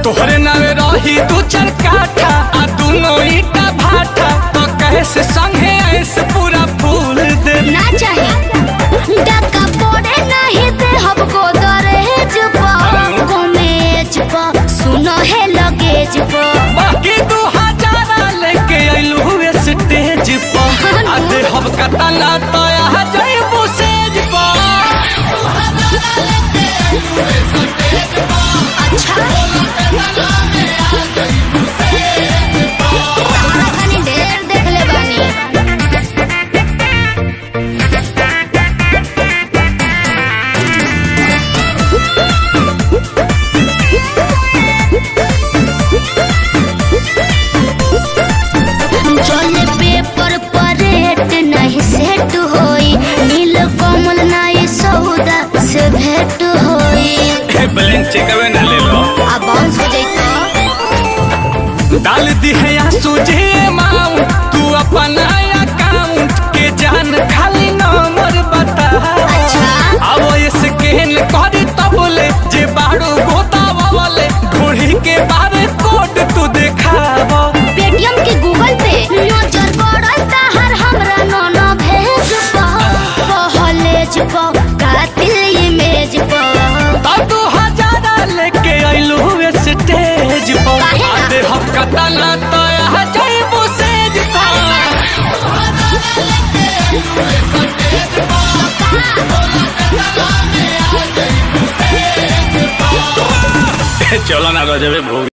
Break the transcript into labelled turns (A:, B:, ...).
A: तोहरे नावे रही दू चार काठा आ दोनों ईटा भाटा तो कैसे संगे ऐसे पूरा फूल दे
B: ना चाहे डका पड़े नहीं दे हमको दरहेज पर कमेज पर सुनो है लगेज पर
A: बाकी 2000 लेके आइलू हुए स्टेज पर आधे हम कतना तो आ जाइबू सेज पर।
B: भेंट होई
A: ब्लैंक चेकवे न ले लो
B: अब बाउंस हो जाई तो
A: डाल दी है या सूझे माऊ तू अपना अकाउंट के जान खाली नंबर बता।
B: अच्छा
A: अब ये स्कैन करी तो बोले जे बाड़ू गोतावा वाले घोड़ी के बारे कोड तू दिखावा
B: पेटीएम के गूगल पे नजर पड़ता हर हमरा नोनो भेज पा पहलेज पा कातिल इमेज पा
A: 2000 लेके आइलू हुए स्टेज पर आधे हम कतना तो आ जाइबू सेज पर। चलो ना रजबे भोग।